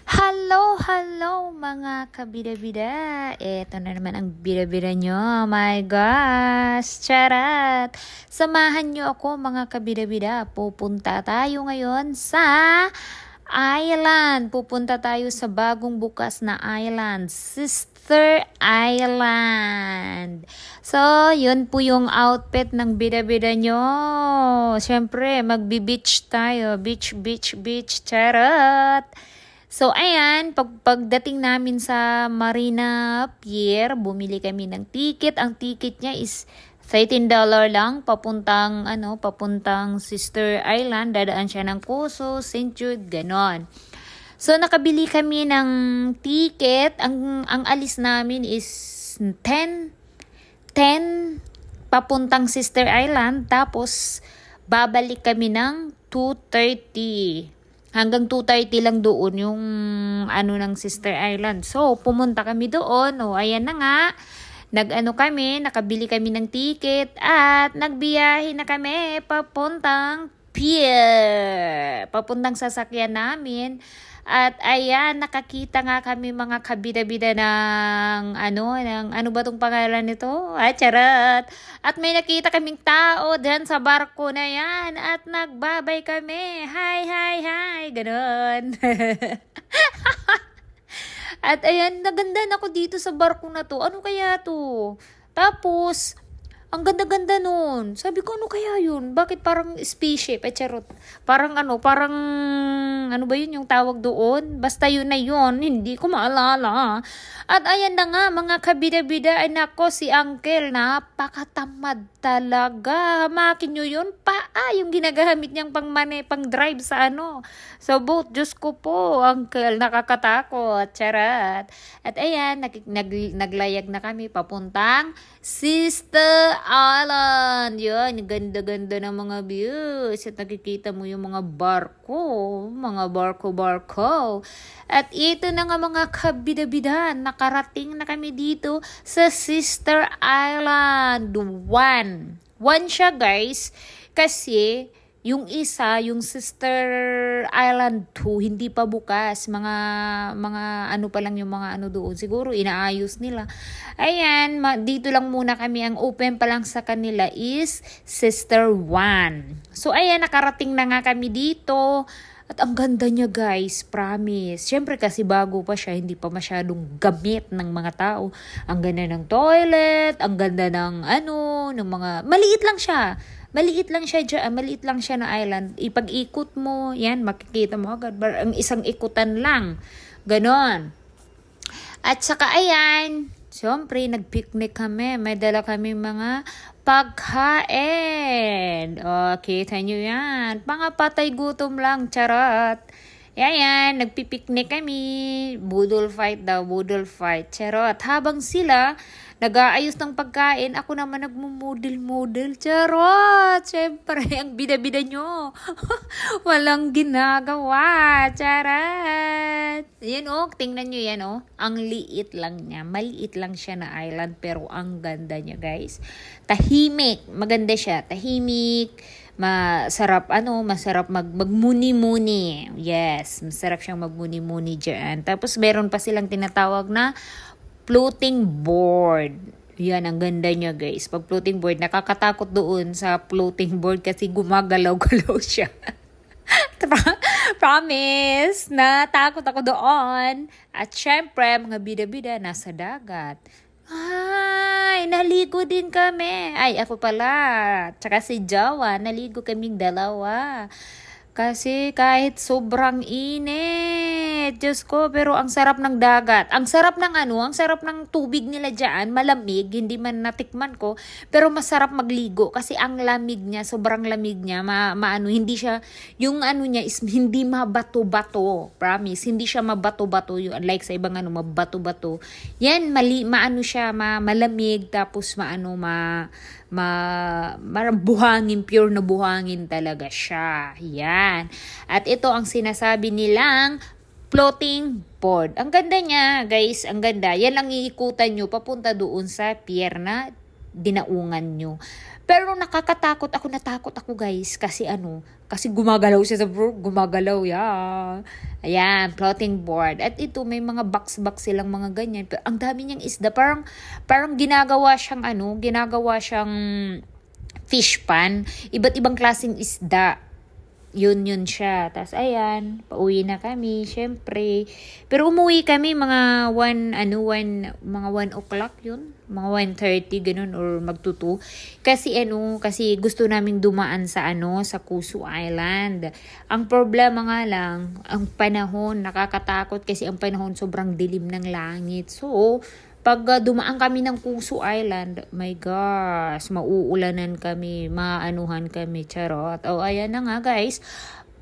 Hello mga kabida-bida. Eto na naman ang bida-bida nyo. My gosh, charat. Samahan nyo ako mga kabida-bida. Pupunta tayo ngayon sa island. Pupunta tayo sa bagong bukas na island, Sister Island. So, yun po yung outfit ng bida-bida nyo. Siyempre, magbi-beach tayo. Beach, charot. So, ayan, pagdating namin sa Marina Pier, bumili kami ng ticket. Ang ticket niya is $13 lang, papuntang Sister Island. Dadaan siya ng Kuso, St. Jude, ganon. So, nakabili kami ng ticket. Ang alis namin is 10 papuntang Sister Island. Tapos, babalik kami ng 2:30. Hanggang 2:30 lang doon yung ng Sister Island. So, pumunta kami doon. O, ayan na nga. Nakabili kami ng ticket at nagbiyahe na kami papuntang pier. Papuntang sasakyan namin. At ayan, nakakita nga kami mga kabida-bida ng ano ba tong pangalan nito? Charot! At may nakita kaming tao dyan sa barko na yan at nagbabay kami. Hi! Ganon. At ayan, nagandan ako dito sa barko na to. Ano kaya to? Tapos, ang ganda-ganda nun. Sabi ko, ano kaya yun? Bakit parang spaceship? Charot. Parang ano ba yun yung tawag doon? Basta yun na yun. Hindi ko maalala. At ayan na nga, mga kabida-bida. Ay nako, si Uncle, napakatamad talaga. Hamakin nyo yun. Yung ginagamit niyang pang drive sa sa boat. Diyos ko po, Uncle, nakakatakot. Charot. At ayan, naglayag na kami papuntang Sister Island. Yan, ganda-ganda ng mga views. At nakikita mo yung mga barko. At ito na nga mga kabida-bida. Nakarating na kami dito sa Sister Island 1 siya, guys. Kasi yung isa, yung Sister Island 2, hindi pa bukas. Mga pa lang yung mga doon. Siguro inaayos nila. Ayan, dito lang muna kami. Ang open pa lang sa kanila is Sister 1. So, ayan, nakarating na nga kami dito. At ang ganda niya, guys, promise. Siyempre kasi bago pa siya, hindi pa masyadong gamit ng mga tao. Ang ganda ng toilet, ang ganda ng ng mga, maliit lang siya na island. Ipag-ikot mo, yan, makikita mo agad. Ang isang ikutan lang. Ganon. At saka ayan, siyempre, nag-picnic kami. May dala kami mga pagkain. Okay, kita nyo yan. Pangapatay gutom lang, charot. Yan, nagpipiknik kami. Budol fight. Charot. Habang sila nag-aayos ng pagkain, ako naman nagmumodel. Charot. Siyempre, ang bida-bida nyo. Walang ginagawa. Charot. Yan tingnan nyo yan Ang liit lang niya. Maliit lang siya na island, pero ang ganda niya, guys. Tahimik. Maganda siya. Tahimik. Masarap magmuni-muni. Yes, masarap siyang magmuni-muni dyan. Tapos meron pa silang tinatawag na floating board. Yan, ang ganda niya, guys. Pag floating board, nakakatakot doon sa floating board kasi gumagalaw-galaw siya. Promise, natakot ako doon. At syempre, mga bida-bida, nasa dagat. Ay, naligo din kami. Ay, ako pala. Tsaka si Jawa, naligo kaming dalawa. Kasi kahit sobrang init, Diyos ko, pero ang sarap ng dagat. Ang sarap ng tubig nila dyan, malamig, hindi man natikman ko, pero masarap magligo kasi ang lamig niya, sobrang lamig niya, hindi siya, yung niya is hindi mabato-bato, promise, hindi siya mabato-bato, like sa ibang mabato-bato. Yan, malamig, tapos buhangin, pure na buhangin talaga siya. Yan. At ito ang sinasabi nilang floating board. Ang ganda niya, guys. Ang ganda. Yan lang iikutan nyo papunta doon sa pier na dinaungan nyo. Pero natakot ako guys, kasi kasi gumagalaw siya sa bro, gumagalaw yan. Ayan, floating board. At ito, may mga box-box silang mga ganyan. Pero ang dami niyang isda, parang ginagawa siyang fish pan. Iba't ibang klaseng isda. Yun siya. Tapos ayan, pauwi na kami, syempre. Pero umuwi kami mga 1 o'clock yun. Mga 1:30 ganun or magtutu. Kasi kasi gusto naming dumaan sa sa Kusu Island. Ang problema nga lang, ang panahon nakakatakot kasi ang panahon sobrang dilim ng langit. So, pag dumaan kami ng Kusu Island, my gosh, mauulanan kami, maanuhan kami, charot. Ayan na nga guys,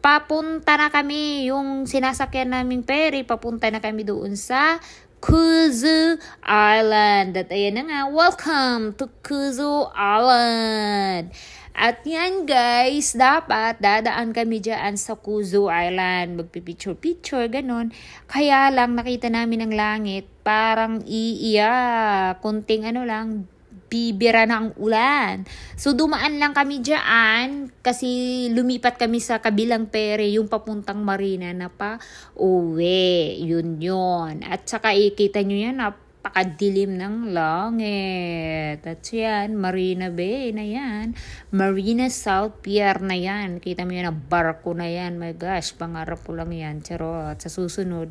papunta na kami, yung sinasakyan naming ferry, papunta na kami doon sa Kusu Island. At ayan na nga, welcome to Kusu Island. At yan guys, dapat dadaan kami dyan sa Kusu Island. Magpipicture-picture, ganon. Kaya lang nakita namin ang langit, parang kunting lang, bibira na ang ulan. So dumaan lang kami dyan kasi lumipat kami sa kabilang pere, yung papuntang Marina na pa uwi. Yun. At saka ikita nyo yan, napakadilim ng langit. At yan, Marina Bay na yan. Marina South Pier na yan. Kita mo yan, ang barko na yan. My gosh, pangarap ko lang yan. Charot. Sa susunod,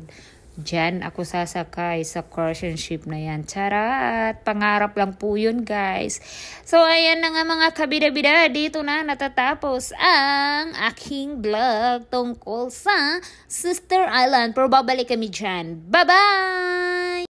dyan ako sasakay sa cruise ship na yan. Charot. Pangarap lang po yun, guys. So, ayan na nga mga kabida-bida. Dito na natatapos ang aking vlog tungkol sa Sister Island. Pero babalik kami dyan. Bye-bye!